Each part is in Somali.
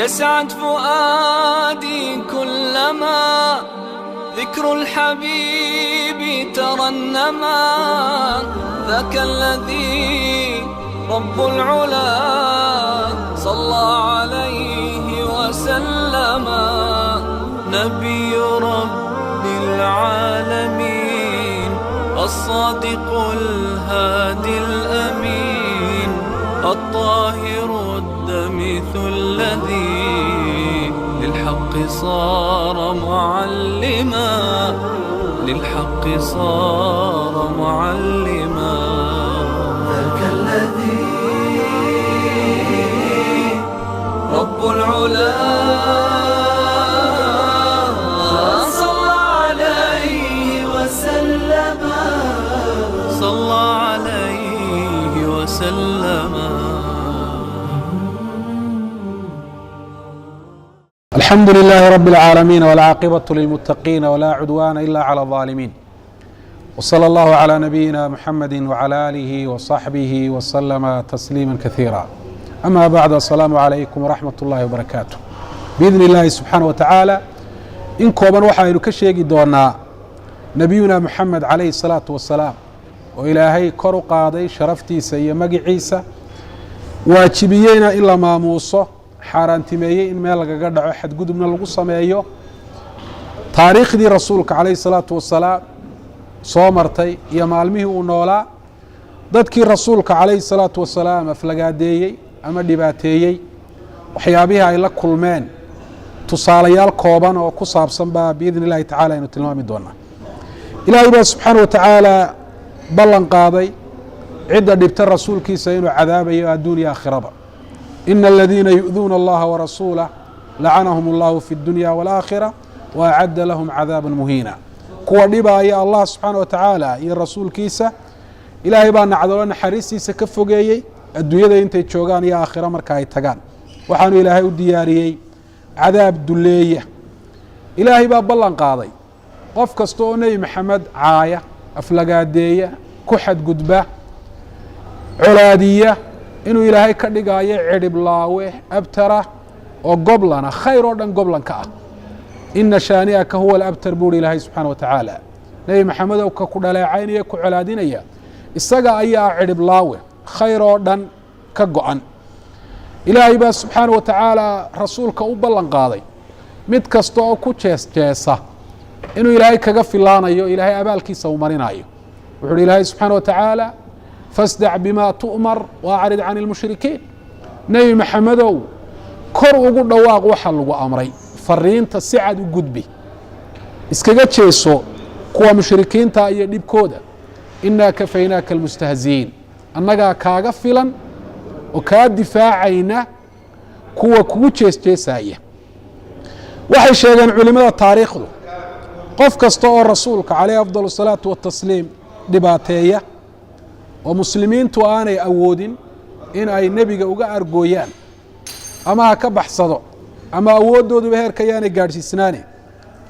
يسعد فؤادي كلما ذكر الحبيب ترنما. ذاك الذي رب العلا صلى عليه وسلم. نبي رب العالمين الصادق الهادي الأمين الطاهر الدمث الذي للحق صار معلما. للحق صار معلما. ذاك الذي رب العلا صلى عليه وسلم. صلى عليه وسلم. الحمد لله رب العالمين والعاقبة للمتقين ولا عدوان إلا على الظالمين. وصلى الله على نبينا محمد وعلى آله وصحبه وسلم تسليما كثيرا. أما بعد، السلام عليكم ورحمة الله وبركاته. بإذن الله سبحانه وتعالى إن كوبان waxaynu ka sheegi doonaa nabiyuna محمد عليه الصلاة والسلام oo ilaahay kor u qaaday sharaftiisa iyo magaciisa, waajibiyeyna in la maamuuso, xaaraantimeeyey in meel lagaga dhaco, xadgudubna lagu sameeyo. taariikhdii rasuulka calayhi salaatu wasalaam soo martay iyo maalmihii uu noolaa, dadkii rasuulka calayhi salaatu wasalaam aflagaadeeyey ama dhibaateeyey, waxyaabihii ay la kulmeen, tusaalayaal kooban oo ku saabsan baa biidni illaahi tacaala aynu tilmaami doonaa. ilaahay baa subxaana wa tacaala ballan qaaday cidda dhibta rasuulkiisa inuu cadaabayo adduun iyo aakhiraba. ina aladiina yu'duuna allaha warasuulah lacanahum allahu fi اdunya wاlaakhira waacadda lahum cadaaba muhiina. kuwa dhibaaya allah subxaana wa tacaala iyo rasuulkiisa ilaahay baa nacdalo naxariistiisa ka fogeeyey adduunyada intay joogaan iyo aakhira marka ay tagaan. waxaanu ilaahay u diyaariyey cadaab duleeya. ilaahay baa ballan qaaday qof kasta oo nebi maxamed caaya, aflagaadeeya, ku xadgudba, colaadiya, inuu ilaahay ka dhigaayo cidhib laawe abtara oo goblana, khayr oo dhan goblanka ah. ina shaani'aka huwa alabtar buuri ilaahay subxaana wa tacaala. nebi maxamedow ka ku dhaleecaynaya, ku colaadinaya, isaga ayaa cidhib laawe, khayr oo dhan ka go-an. ilaahay baa subxaana wa tacaala rasuulka u ballan qaaday mid kasta oo ku jeesjeesa inuu ilaahay kaga filaanayo, ilaahay abaalkiisa uu marinayo. wuxu uhi ilaahay subxaana wa tacaala fasdac bima tu'mar waacrid can ilmushrikiin. nebi maxamedow kor ugu dhawaaq waxa lagu amray, fariinta si cad u gudbi, iskaga jeeso kuwa mushrikiinta iyo dhibkooda. inaa kafaynaaka almustahzi'iin, annagaa kaaga filan oo kaa difaacayna kuwa kugu jeesjeesaya. waxay sheegeen culimada taariikhdu qof kasta oo rasuulka calayhi afdal الsalaatu watasliim dhibaateeya oo muslimiintu aanay awoodin in ay nebiga uga argooyaan ama ha ka baxsado ama awooddooduba heerka yaanay gaadhsiisnaani,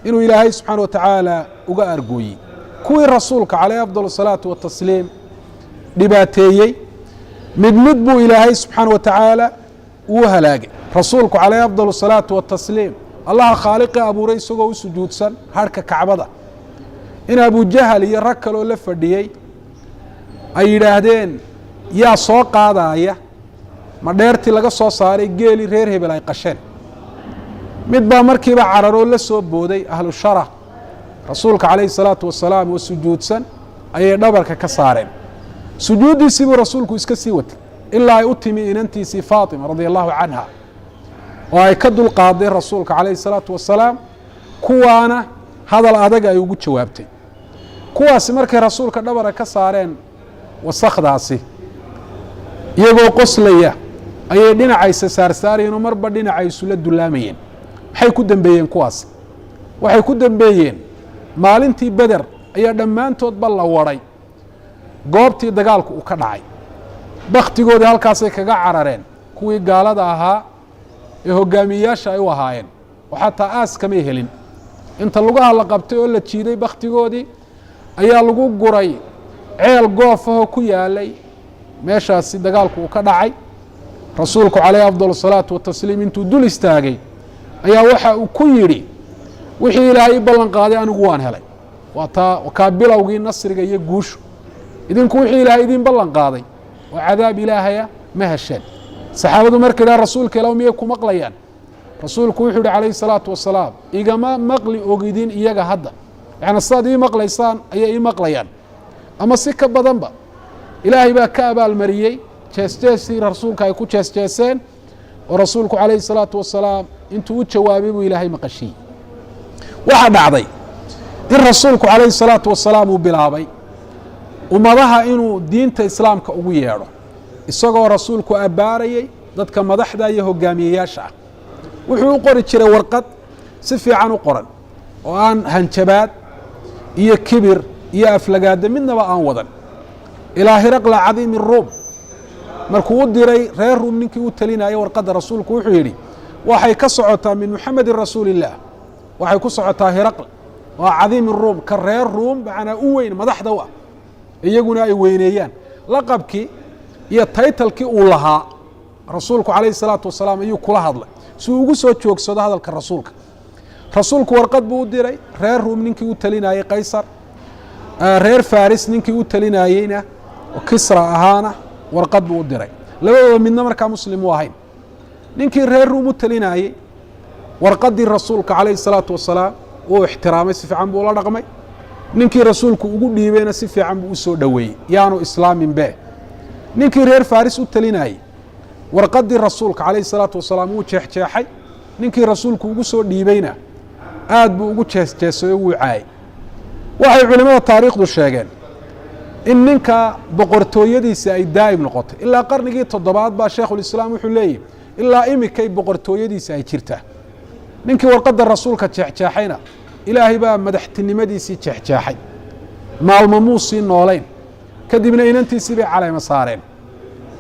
inuu ilaahay subxaana wa tacaala uga argooyey. kuwii rasuulka calayhi afdal الsalaatu watasliim dhibaateeyey mid mid buu ilaahay subxaana wa tacaala uu halaagay. rasuulku calayhi afdal الsalaatu watasliim allaha khaaliqii abuuray isagoo u sujuudsan harhka kacbada, in abujahal iyo rag kaloo la fadhiyey ay yidhaahdeen yaa soo qaadaya ma dheertii laga soo saaray geelii reer hebel ay qasheen. mid baa markiiba cararoo la soo booday ahlu shara, rasuulka calayhi salaatu wasalaam oo sujuudsan ayay dhabarka ka saareen. sujuuddiisii buu rasuulku iska sii watay ilaa ay u timi inantiisii faatima radia allahu canha oo ay ka dulqaaday rasuulka calayhi salaatu wasalaam. kuwaana hadal adag ay ugu jawaabtay. kuwaasi markay rasuulka dhabarka ka saareen wasakdaasi, iyagoo qoslaya ayay dhinacaysa saarsaarayeen oo marba dhinacaysu la dulaamayeen. maxay ku dembeeyeen kuwaas? waxay ku dembeeyeen maalintii beder ayaa dhammaantoodba la waday goobtii dagaalku uu ka dhacay. bakhtigoodii halkaasay kaga carareen kuwii gaalada ahaa ee hogaamiyeyaasha ay u ahaayeen, oo xataa aas kamay helin. inta lugaha la qabtay oo la jiiday bakhtigoodii ayaa lagu guray ceel goof ahoo ku yaalay meeshaasi dagaalku uu ka dhacay. rasuulku calayhi afdal الsalaatu watasliim intuu dul istaagay ayaa waxa uu ku yidhi wixii ilaahay i ballan qaaday anigu waan helay waa kaa bilowgii nasriga iyo guushu idinku wixii ilaahay idin ballan qaaday oo cadaab ilaahaya ma hesheen saxaabadu markay idhaha rasuulka ilaah miyay ku maqlayaan rasuulku wuxuu yihi calayhi الsalaatu wasalaam igama maqli ogidin iyaga hadda yacni sidaad ii maqlaysaan ayay ii maqlayaan ama si ka badanba ilaahay baa ka abaalmariyey jeesjeesii rasuulka ay ku jeesjeeseen oo rasuulku calayhi الsalaatu wasalaam intuu u jawaabay buu ilaahay maqashiyey waxaa dhacday in rasuulku calayhi الsalaatu wasalaam uu bilaabay ummadaha inuu diinta islaamka ugu yeedho isagoo rasuulku abbaarayey dadka madaxda iyo hogaamiyeyaasha ah wuxuu u qori jiray warqad si fiican u qoran oo aan hanjabaad iyo kibir iyo aflagaada midnaba aan wadan ilaa hiraqla cadiimi ruum markuu u diray reer ruum ninkii u talinayay warqadda rasuulku wuxuu yidhi waxay ka socotaa min muxamedin rasuuli illaah waxay ku socotaa hiraql waa cadiimi ruum ka reer ruum macnaa u weyn madaxda u ah iyaguna ay weyneeyaan laqabkii iyo taytalkii uu lahaa rasuulku calayhi الsalaatu wasalaam ayuu kula hadlay si uu ugu soo joogsado hadalka rasuulka rasuulku warqad buu u diray reer ruum ninkii u talinayey qaysar reer faris ninkii u talinayeyna oo kisra ahaana warqad buu u diray labadooda midna markaa muslim u ahayn ninkii reer ruum u talinayey warqaddii rasuulka calayhi الsalaatu wasalaam wuu ixtiraamay si fiican buu ula dhaqmay ninkii rasuulku ugu dhiibeyna si fiican buu u soo dhoweeyey yaanu islaamin be ninkii reer faris u talinayey warqaddii rasuulka calayhi الsalaatu wasalaam wuu jeexjeexay ninkii rasuulku ugu soo dhiibeyna aad buu ugu jeesjeesay oo wuu caayay waxay culimmada taariikhdu sheegeen in ninka boqortooyadiisa ay daa'im noqotay ilaa qarnigii 7 baa sheekhulislaam wuxuu leeyahy ilaa imikay boqortooyadiisa ay jirtaa ninkii warqadda rasuulka jeexjeexayna ilaahay baa madaxtinimadiisii jeexjeexay maalmo muu sii noolayn kadibna inantiisii bay caleema saareen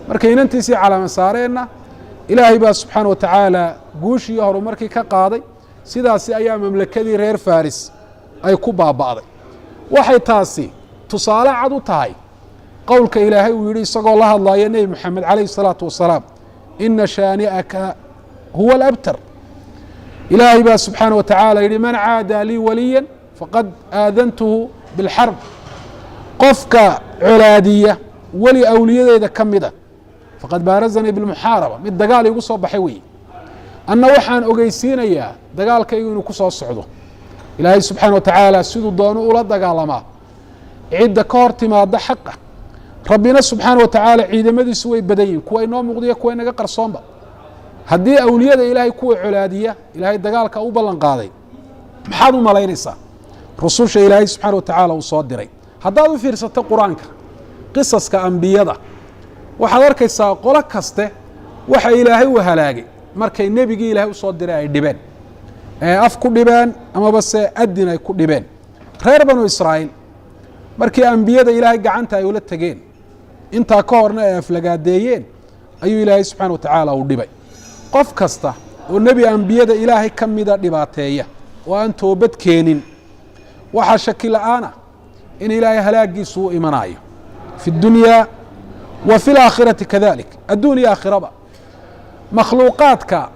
markay inantiisii caleema saareenna ilaahay baa subxaana wa tacaala guushii horumarkii ka qaaday sidaasi ayaa mamlakadii reer faris ay ku baaba'day waxay taasi tusaale cad u tahay qowlka ilaahay uu yidhi isagoo la hadlaya nebi moxamed calayhi الsalaatu wasalaam ina shaani'aka huwa alabtar ilaahay baa subxaana wa tacaala yidhi man caada lii waliya faqad aadantuhu bilxarb qofka colaadiya weli awliyadeeda ka mida faqad baarazanii bilmuxaaraba mid dagaal igu soo baxay weeye anna waxaan ogeysiinayaa dagaalkaygu inuu ku soo socdo ilaahay subxaana wa tacaala siduu doonu ula dagaalamaa cidda ka hor timaada xaqa rabbina subxaana wa tacaala ciidamadiisu way badan yihin kuwa inoo muuqdiya kuwa inaga qarsoonba haddii awliyada ilaahay kuwa colaadiya ilaahay dagaalka u ballan qaaday maxaad u malaynaysaa rususha ilaahay subxaana wa tacaala uu soo diray haddaad u fiirsato qur-aanka qisaska ambiyada waxaad arkaysaa qolo kaste waxa ilaahay u halaagay markay nebigii ilaahay usoo diray ay dhibeen ee af ku dhibeen amaba se adin ay ku dhibeen reer banu israa'iil markii ambiyada ilaahay gacanta ay ula tegeen intaa ka horna ay aflagaadeeyeen ayuu ilaahay subxaana wa tacaala uu dhibay qof kasta oo nebi ambiyada ilaahay ka mida dhibaateeya oo aan toobad keenin waxaa shaki la'aana in ilaahay halaagiisu u imanayo fi اdunyaa wa fi اlaakhirati kadalik adduun iyo aakhiraba makhluuqaadka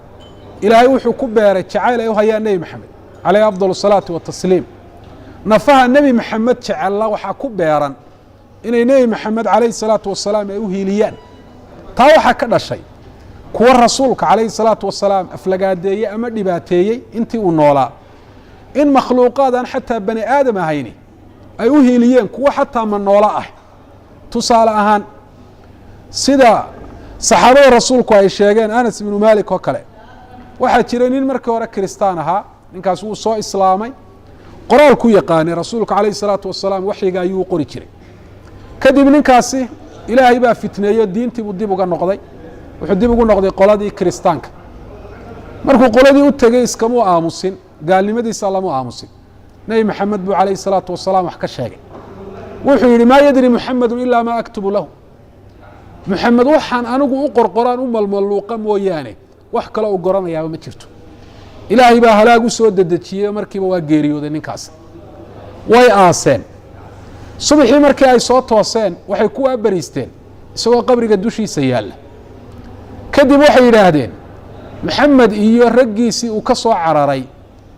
ilaahay wuxuu ku beeray jacayl ay u hayaan nebi maxamed calayhi afdal الsalaatu watasliim nafaha nebi maxamed jecella waxaa ku beeran inay nebi maxamed calayhi الsalaatu wasalaam ay u hiiliyaan taa waxaa ka dhashay kuwa rasuulka calayhi الsalaatu wasalaam aflagaadeeyey ama dhibaateeyey intii uu noolaa in makhluuqaad aan xataa bani aadam ahayni ay u hiiliyeen kuwa xataa ma noolo ah tusaale ahaan sida saxaabada rasuulku ay sheegeen anas ibnu malik oo kale waxaa jiray nin markii hore kiristaan ahaa ninkaas wuu soo islaamay qoraal ku yaqaanay rasuulka calayhi الsalaatu wasalaam waxyiga ayuu u qori jiray kadib ninkaasi ilaahay baa fitneeyo diintii buu dib uga noqday wuxuu dib ugu noqday qoladii kiristaanka markuu qoladii u tegey iskamuu aamusin gaalnimadiisa lamu aamusin nebi maxamed buu calayhi الsalaatu wasalaam wax ka sheegay wuxuu yidhi maa yadri muxamedu ilaa maa aktubu lahu muxamed waxaan anigu u qorqoraan u malmaluuqa mooyaane wax kale u goranayaaba ma jirto ilaahay baa halaag u soo dedejiyey markiiba waa geeriyooday ninkaas way aaseen subaxii markii ay soo tooseen waxay ku abariisteen isagoo qabriga dushiisa yaalla kadib waxay yidhaahdeen maxamed iyo raggiisii uu ka soo cararay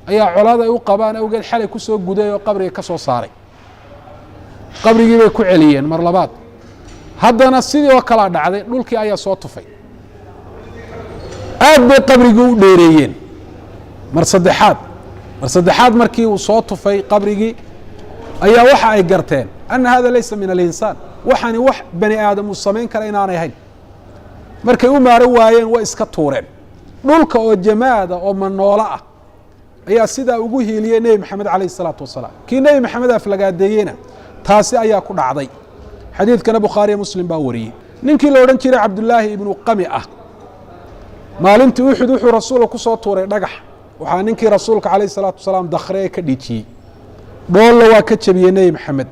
ayaa colaad ay u qabaan awgeed xalay ku soo guday oo qabriga ka soo saaray qabrigii bay ku celiyeen mar labaad haddana sidii oo kalaa dhacday dhulkii ayaa soo tufay aad bay qabrigii u dheereeyeen mar saddexaad markii uu soo tufay qabrigii ayaa waxa ay garteen ana hada laysa min alinsaan waxaani wax bani aadam uu samayn kara inaanay ahayn markay u maaran waayeen way iska tuureen dhulka oo jamaada oo manoolo ah ayaa sidaa ugu hiiliyey nebi maxamed calayh isalaatu wasalaam kii nebi maxamed aflagaadeeyeyna taasi ayaa ku dhacday xadiidkana bukhaariyo muslim baa wariyey ninkii la odhan jiray cabdullaahi ibnu qami ah maalintii uxud wuxuu rasuulka ku soo tuuray dhagax waxaa ninkii rasuulka calayh isalaatu wasalaam dakhre ee ka dhiijiyey dhoolla waa ka jebiyey nebi maxamed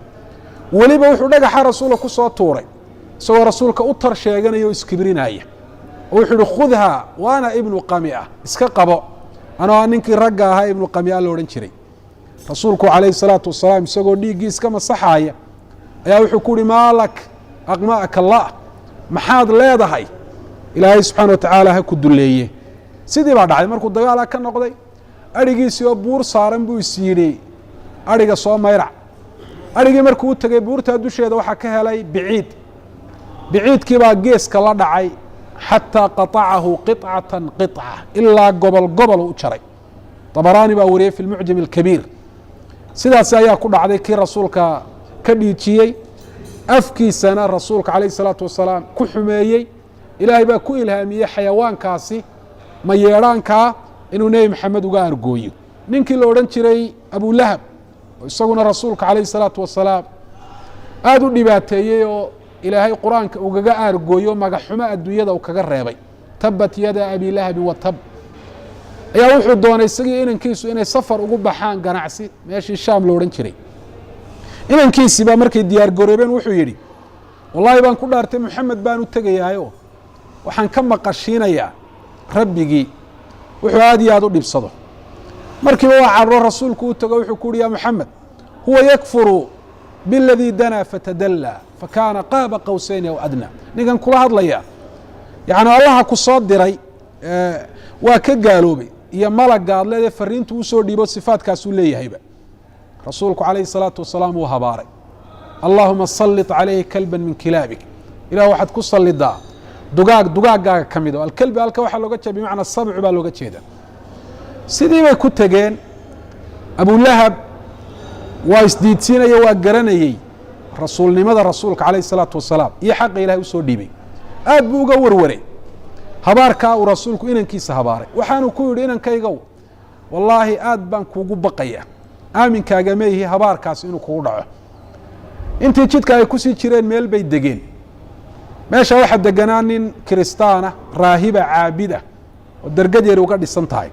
weliba wuxuu dhagaxa rasuulka ku soo tuuray isagoo rasuulka u tar sheeganaya oo iskibrinaya oo wuxuu ihi khudhaa waana ibnu qami'a iska qabo anoo ninkii ragga ahaa ibnu qami'a la odhan jiray rasuulku calayhi salaatu wasalaam isagoo dhiiggii iska masaxaaya ayaa wuxuu ku uhi maalak aqma'aka allah maxaad leedahay ilaahay subxaana wa tacaala ha ku dulleeye sidii baa dhacday markuu dagaalaa ka noqday adhigiisii oo buur saaran buu is yidhi adhiga soo mayrac adhigii markuu u tegey buurtaa dusheeda waxaa ka helay biciidkii baa geeska la dhacay xataa qaطacahu qiطcatan qiطca ilaa gobol gobol u jaray dabaraani baa wariyey fi lmucjam اlkabiir sidaasi ayaa ku dhacday kii rasuulka ka dhiijiyey afkiisana rasuulka calayh الsalaatu wasalaam ku xumeeyey ilaahay baa ku ilhaamiyey xayawaankaasi mayeedhaankaa inuu nebi maxamed uga argooyo ninkii la odhan jiray abulahab oo isaguna rasuulka calayh الsalaatu wasalaam aada u dhibaateeyey oo ilaahay qur-aanka ugaga aargooyo magaxumo adduunyada uu kaga reebay tabat yada abi lahabi wa tab ayaa wuxuu doonay isagii inankiisu inay safar ugu baxaan ganacsi meeshii shaam lo odhan jiray inankiisiibaa markay diyaar garoobeen wuxuu yidhi wallaahi baan ku dhaartay moxamed baan u tegayaayo waxaan ka maqashiinayaa rabbigii wuxuu aad iyo aad u dhibsado markiiba waa carro rasuulku u tago wuxuu ku uhi ya moxamed huwa yakfuru biladii danaa fatadallaa fakaana qaaba qowsayni aw adnaa ninkan kula hadlaya yacni allaha ku soo diray waa ka gaaloobay iyo malagga ad leedahay fariintu usoo dhiibo sifaadkaasuu leeyahayba rasuulku calayhi الsalaatu wasalaam wuu habaaray allaahuma sallit calayhi kalban min kilaabik ilah waxaad ku sallidaa dugaaggaaga ka mid o alkelbi halka waxaa looga jeeda bimacnaa sabcu baa looga jeeda sidii bay ku tegeen abulahab waa isdiidsiinaya waa garanayey rasuulnimada rasuulka calayh الsalaatu wasalaam iyo xaqa ilahay usoo dhiibay aad buu uga warwaray habaarkaa uu rasuulku inankiisa habaaray waxaanu ku yidhi inankaygow wallaahi aad baan kuugu baqaya aaminkaaga meyihi habaarkaas inuu kugu dhaco intii jidka ay kusii jireen meel bay degeen meesha waxaa deganaa nin kiristaana raahiba caabida oo dergad yari uga dhisan tahay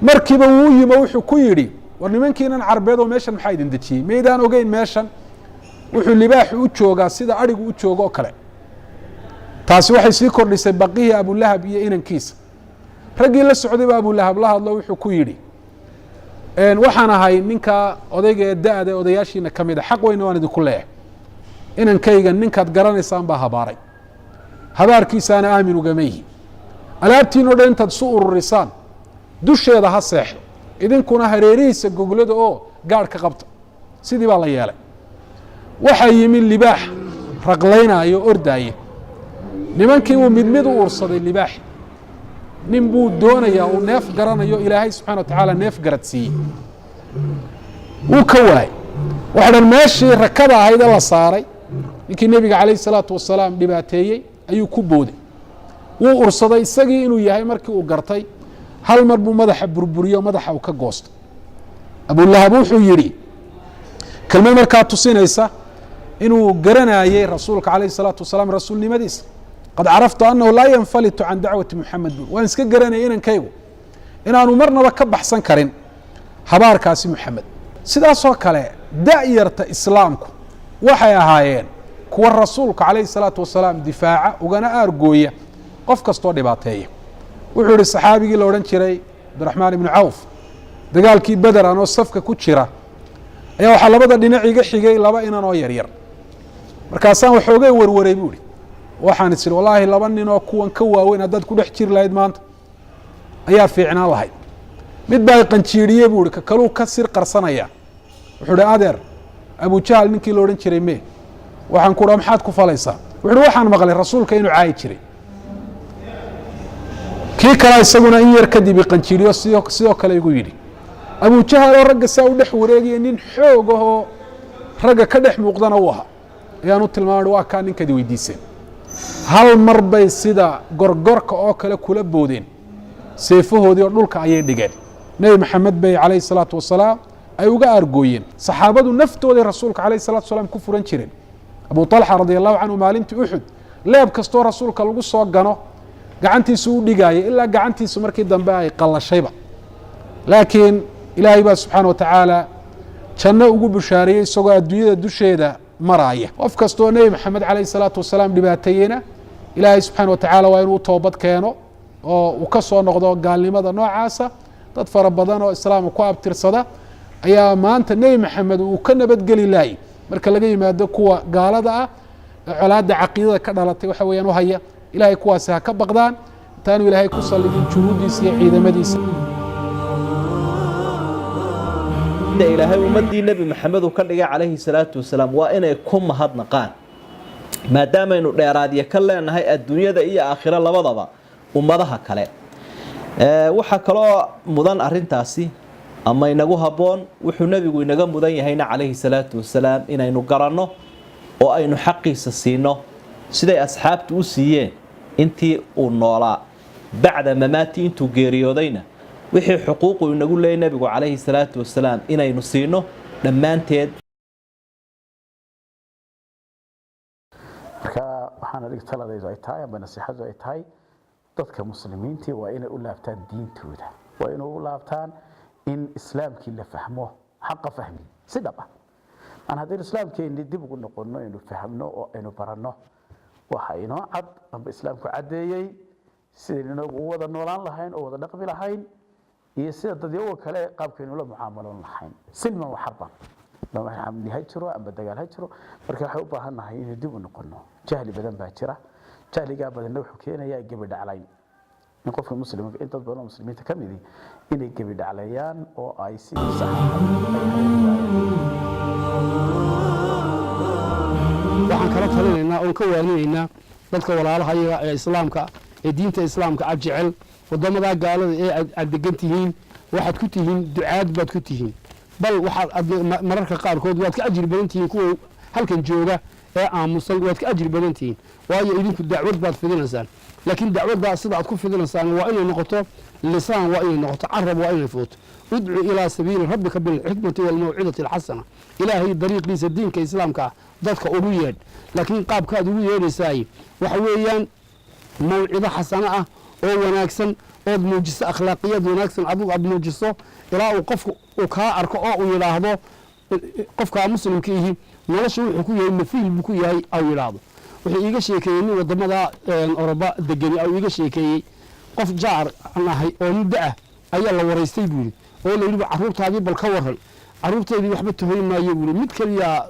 markiiba wuu yimo wuxuu ku yidhi war nimankiinan carbeed oo meeshan maxaa idin dejiyey maydaan ogeyn meeshan wuxuu libaaxu u joogaa sida adhigu u joogo oo kale taasi waxay sii kordhisay baqihii abulahab iyo inankiisa raggii la socday ba abulahab la hadlo wuxuu ku yidhi waxaan ahay ninka odayga ee da-da odayaashiina ka mid a xaq weyna waan idinku leeyahay inankayga ninkaad garanaysaan baa habaaray habaarkiisaana aamin ugama yihi alaabtiinoo dhan intaad isu ururisaan dusheeda ha seexdo idinkuna hareerihiisa goglada oo gaadh ka qabta sidii baa la yeelay waxaa yimi libaax raqlaynaayo o ordaaye nimankii uu mid mid u ursaday libaaxi nin buu doonayaa uu neef garanayo ilaahay subxana wa tacaala neef garad siiyey wuu ka waayey waxa dhan meeshii rakada ahayd ee la saaray ninkii nebiga calayh الsalaatu wasalaam dhibaateeyey ayuu ku booday wuu ursaday isagii inuu yahay markii uu gartay hal mar buu madaxa burburiyo madaxa uu ka goostay abulahab wuxuu yidhi kelmad markaa tusinaysa inuu garanayey rasuulka calayh الsalaatu wasalaam rasuulnimadiisa qad caraftu anahu laa yanfalitu can dacwati muxamed bur waan iska garanayay inankaygu inaanu marnaba ka baxsan karin habaarkaasi muxamed sidaasoo kale da-yarta islaamku waxay ahaayeen kuwa rasuulka calayh الsalaatu wasalaam difaaca ugana aargooya qof kastoo dhibaateeya wuxuu yihi saxaabigii la odhan jiray cabdiraxmaan ibnu cawf dagaalkii beder anoo safka ku jira ayaa waxaa labada dhinac iga xigay laba inan oo yaryar markaasaan waxoogay warwaray buu ihi waxaan is iri wallaahi laba nin oo kuwan ka waaweyn haddaad ku dhex jiri lahayd maanta ayaa fiicnaan lahayd mid baa qanjiiriyey buu ihi ka kaluu ka sir qarsanaya wuxuu ihi adeer abujahal ninkii la odhan jiray me waxaan ku dhaha maxaad ku falaysaa wuxu uhi waxaan maqlay rasuulka inuu caayi jiray kii kale isaguna in yar kadib iqanjiiriyo sidoo kale igu yidhi abujahal oo ragga saa u dhex wareegaya nin xoog ahoo ragga ka dhex muuqdana u ahaa ayaan u tilmaamay waa kaa ninkaadi weydiiseen hal mar bay sida gorgorka oo kale kula boodeen seefahoodii oo dhulka ayay dhigeen nebi maxamed bay calayhi salaatu wasalaam ay uga aargooyeen saxaabadu naftooday rasuulka calayhi salatu wasalaam ku furan jireen abu talxa radi allahu canhu maalintii uxud leeb kastoo rasuulka lagu soo gano gacantiisu u dhigaayay ilaa gacantiisu markii dambe ay qallashayba laakiin ilaahay baa subxaana wa tacaala janno ugu bushaareeyey isagoo adduunyada dusheeda maraaya qof kastoo nebi maxamed calayhi salaatu wasalaam dhibaateeyena ilaahay subxaana wa tacaala waa inuu toobad keeno oo uu ka soo noqdo gaalnimada noocaasa dad fara badan oo islaamka ku abtirsada ayaa maanta nebi maxamed uu ka nabadgeli laayay marka laga yimaado kuwa gaalada ah ee colaadda caqiidada ka dhalatay waxa weeyaan u haya ilahay kuwaasi ha ka baqdaan intaanu ilaahay ku sallidin junuudiisa iyo ciidamadiisa ilaahay ummadii nebi maxamed uu ka dhigay calayhi salaatu wasalaam waa inay ku mahadnaqaan maadaamaynu dheeraadyo ka leenahay adduunyada iyo aakhiro labadaba ummadaha kale waxaa kaloo mudan arintaasi ama inagu habboon wuxuu nebigu inaga mudan yahayna calayhi salaatu wasalaam inaynu garanno oo aynu xaqiisa siino siday asxaabtu u siiyeen intii uu noolaa bacda mamaati intuu geeriyoodayna wixii xuquuqu inagu leeyay nebigu calayhi salaatu wasalaam inaynu siino dhammaanteed marka waxaan adiga taladaydu ay tahay ama nasiixadu ay tahay dadka muslimiintii waa inay u laabtaan diintooda waa inay u laabtaan in islaamkii la fahmo xaqa fahmi si dhab ah aan haddii islaamkeeni dib ugu noqono inuu fahmno oo aynu baranno waxa inoo cad amba islaamku cadeeyay sidaynu inagu u wada noolaan lahayn oo wada dhaqmi lahayn iyo sida dadyoga kale qaabkaynu la mucaamaloon lahayn silman wa xarban lama xamli ha jiro amba dagaal ha jiro marka waxay u baahan nahay inaynu dib u noqono jahli badan baa jira jahliga badan wuxuu keenayaa gabi dhaclayn in qofka muslimka in dad badan muslimiinta ka mid inay gabi dhaclayaan oo ay si sax waxaan kala talinaynaa oo ka waarinaynaa dadka walaalaha iyaga ee islaamka ee diinta islaamka aad jecel wadamada gaalada ee aad degan tihiin waxaad ku tihiin ducaad baad ku tihiin bal waxaad mararka qaarkood waad ka ajir badan tihiin kuwa halkan jooga ee aamusan waad ka ajir badan tihiin waayo idinku dacwad baad fidinaysaan laakiin dacwadda sida aad ku fidinaysaan waa inay noqoto lisaan waa inay noqoto carab waa inay footo udcu ilaa sabiili rabbika bilxikmati walmawcidati alxasana ilaahay dariiqiisa diinka islaamka dadka ugu yeedh laakiin qaabkaad ugu yeedhaysaay waxa weeyaan mawcido xasano ah oo wanaagsan ood muujiso akhlaaqiyad wanaagsan adigu aad muujiso ilaa uu qofku uu kaa arko oo uu yidhaahdo qofkaa muslimka ihi nolosha wuxuu ku yahay mafiil buu ku yahay au yidhaahdo wuxuu iiga sheekeeyey nin wadamada oroba degani au iiga sheekeeyey qof jaar aan ahay oo muddo ah ayaa la waraystay buuri oo la yidhi carruurtaadii bal ka waran carruurteedii waxba tuhoyn maayo buuri mid kaliya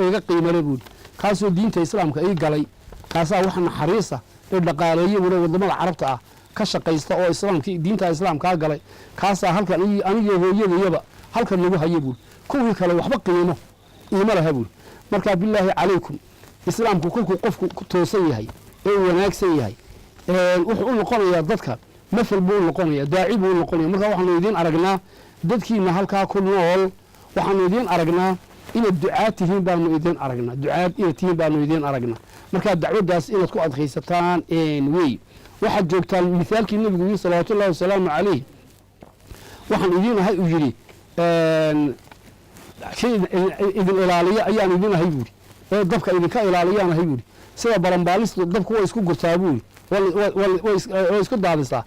iga qiimale buuri kaasoo diinta islaamka ii galay kaasaa wax naxariisa ee dhaqaaleeyo buuri wadamada carabta ah ka shaqaysta oo islaamkii diinta islaamkaa galay kaasaa halkan aniga hooyadayaba halkan nagu hayo buuri kuwii kale waxba qiimo iima laha buuri markaa bilaahi calaykum islaamku kolkuu qofku ku toosan yahay ee uu wanaagsan yahay wuxuu u noqonayaa dadka mafal buu u noqonaya daaci buu u noqonaya marka waxaanu idiin aragnaa dadkiina halkaa ku nool waxaanu idiin aragnaa inaad ducaad tihiin baanu idiin aragnaa ducaad inaad tihiin baanu idiin aragnaa markaa dacwaddaas inaad ku adkaysataan wey waxaad joogtaan mithaalkii nebigu yidhi salawaatu ullahi wasalaamu calayh waxaan idiin ahay uu yidhi kii idin ilaaliya ayaan idin ahay buuri ee dabka idinka ilaaliyaan ahay buuri sida baranbaalistu dabku way isku gurtaa buuri way isku daadisaa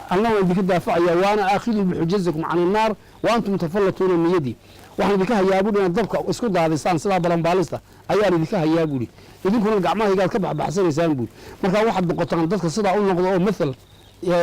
anna waan idinka daafacaya waana aakhidun bixujazikum can innaar wa antum tafallatuuna niyadii waxaan idinka hayaa buuri inaad dabka isku daadisaan sidaa baranbaalista ayaan idinka hayaa buuri idinkuna gacmahaygaad ka baxbaxsanaysaan buuri markaa waxaad noqotaan dadka sidaa u noqda oo mathal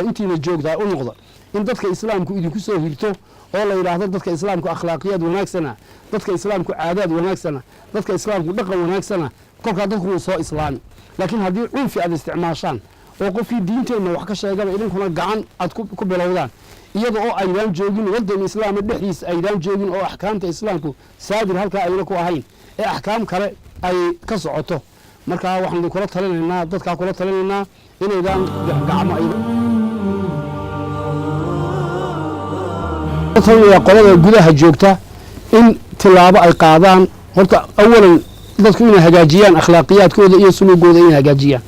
intiina joogtaa u noqda in dadka islaamku idinku soo hirto oo la yidhaahdo dadka islaamku akhlaaqiyaad wanaagsana dadka islaamku caadaad wanaagsana dadka islaamku dhaqan wanaagsana kolkaa dadku wuu soo islaami laakiin haddii cunfi aad isticmaashaan oo qofkii diinteenna wax ka sheegaba idinkuna gacan aad ku bilowdaan iyada oo aydaan joogin waddan islaama dhexdiisa aydaan joogin oo axkaamta islaamku saadir halkaa ayna ku ahayn ee axkaam kale ay ka socoto markaa waxaan kula talinaynaa dadkaa kula talinaynaa inaydaan gacmo ay qolada gudaha joogta in tilaabo ay qaadaan horta awalan dadku inay hagaajiyaan akhlaaqiyaadkooda iyo suluugooda inay hagaajiyaan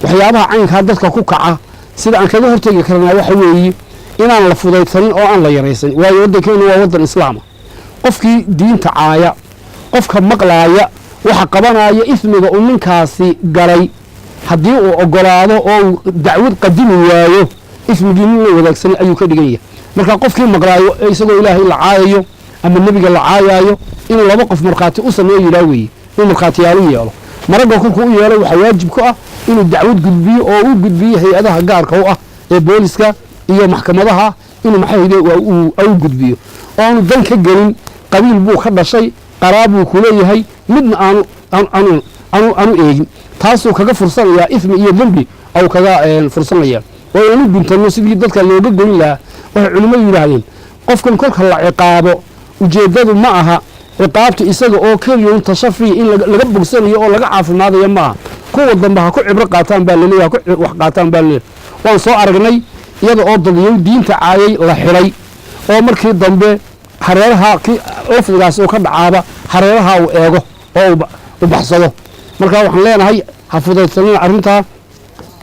waxyaabaha caynkaa dadka ku kaca sida aan kaga hortegi karnaa waxa weeye inaan la fudaysanin oo aan la yaraysan waayo waddankeenu waa waddan islaama qofkii diinta caaya qofka maqlaaya waxa qabanaya ismiga uu ninkaasi galay haddii uu ogolaado oo dacwad qadimi waayo ismigii nin la wadaagsan ayuu ka dhigan yahay marka qofkii maqlaayo isagoo ilaahay la caayayo ama nebiga la caayaayo inuu laba qof markhaati u sameeyo yidhaa weeye inuu markhaatiyaalu yeelo maragga kolkuu u yeelo waxaa waajib ku ah inuu dacwad gudbiyo oo u gudbiyo hay-adaha gaarka u ah ee booliska iyo maxkamadaha inuu maxayde u gudbiyo oo aanu dan ka gelin qabiil buu ka dhashay qaraabuu ku leeyahay midna aanu eegin taasuu kaga fursanayaa ismi iyo dembi au kaga fursanaya oo aanu guntano sidii dadka looga goyn lahaa waxay culimmadu yidhaahdeen qofkan kolka la ciqaabo ujeeddadu ma aha ciqaabta isaga oo keliya tashafi in laga bogsanayo oo laga caafimaadayo ma aha kuwa dambe ha ku cibro qaataan baa laleeyahay ku wax qaataan baa laleeyahay waan soo aragnay iyada oo dadyow diinta caayay la xidhay oo markii dambe hareeraha lafdigaas oo ka dhacaaba hareeraha uu eego oo u baxsado marka waxaan leenahay ha fudaysanina arrintaa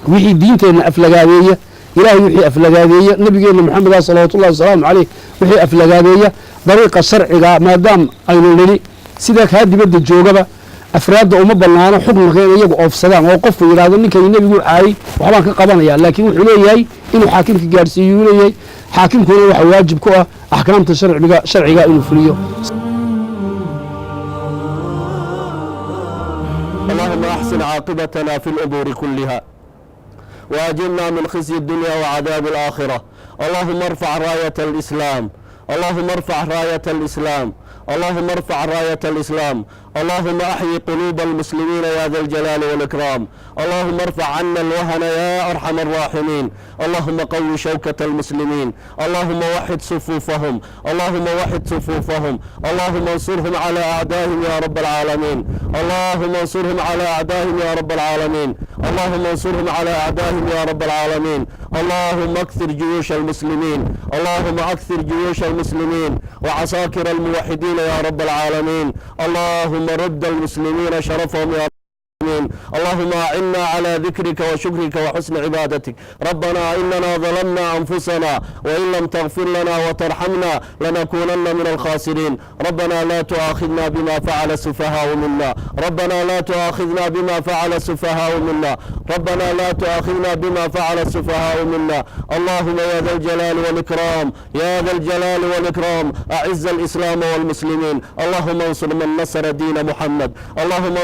wixii diinteenna aflagaadeeya ilaahay wixii aflagaadeeya nabigeenna maxamed salawaatullahi wasalaamu caleyh wixii aflagaadeeya dariiqa sharciga maadaama aynu nidhi sida kaa dibadda joogaba afraadda uma bannaano xukmkeena iyagu oofsadaan oo qofku yidhaahdo ninkani nebigu caayay waxbaan ka qabanaya laakiin wuxuu leeyahay inuu xaakimka gaadhsiiyuu leeyahay xaakimkuna waxaa waajib ku ah axkaamta sharciga inuu fuliyo اللهم أحسن عاقبتنا في الأمور كلها وأجرنا من خزي الدنيا وعذاب الآخرة اللهم ارفع راية الإسلام اللهم ارفع راية الإسلام اللهم ارفع راية الإسلام اللهم أحيي قلوب المسلمين يا ذا الجلال والإكرام اللهم ارفع عنا الوهن يا أرحم الراحمين اللهم قوي شوكة المسلمين اللهم وحد صفوفهم اللهم وحد صفوفهم اللهم انصرهم على أعدائهم يا رب العالمين اللهم انصرهم على أعدائهم يا رب العالمين اللهم انصرهم على أعدائهم يا رب العالمين اللهم اكثر جيوش المسلمين اللهم اكثر جيوش المسلمين وعساكر الموحدين يا رب العالمين اللهم رد المسلمين شرفهم يا اللهم أعنا على ذكرك وشكرك وحسن عبادتك ربنا إننا ظلمنا أنفسنا وإن لم تغفر لنا وترحمنا لنكونن من الخاسرين ربنا لا تؤاخذنا بما فعل السفهاء منا ربنا لا تؤاخذنا بما فعل السفهاء منا ربنا لا تؤاخذنا بما فعل السفهاء منا اللهم يا ذا الجلال والإكرام يا ذا الجلال والإكرام أعز الإسلام والمسلمين اللهم انصر من نصر دين محمد اللهم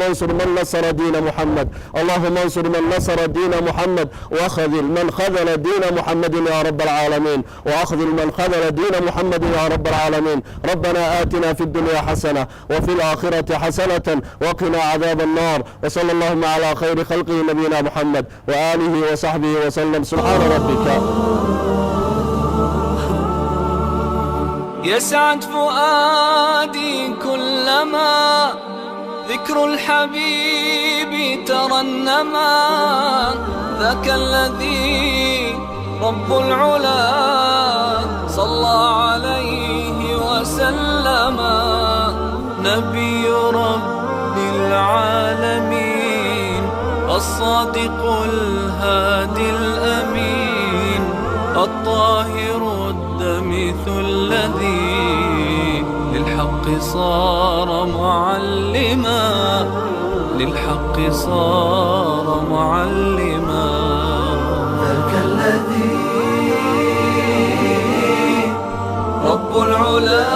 انصر من نصر دين محمد اللهم انصر من نصر دين محمد واخذل من خذل دين محمد يا رب العالمين واخذل من خذل دين محمد يا رب العالمين ربنا آتنا في الدنيا حسنة وفي الآخرة حسنة وقنا عذاب النار وصلى اللهم على خير خلقه نبينا محمد وآله وصحبه وسلم سبحان ربك يسعد فؤادي كلما ذكر الحبيب ترنما ذاك الذي رب العلا صلى عليه وسلم نبي رب العالمين الصادق الهادي الأمين الطاهر الدمث الذي للحق صار معلما للحق صار معلما ذاك الذي رب العلا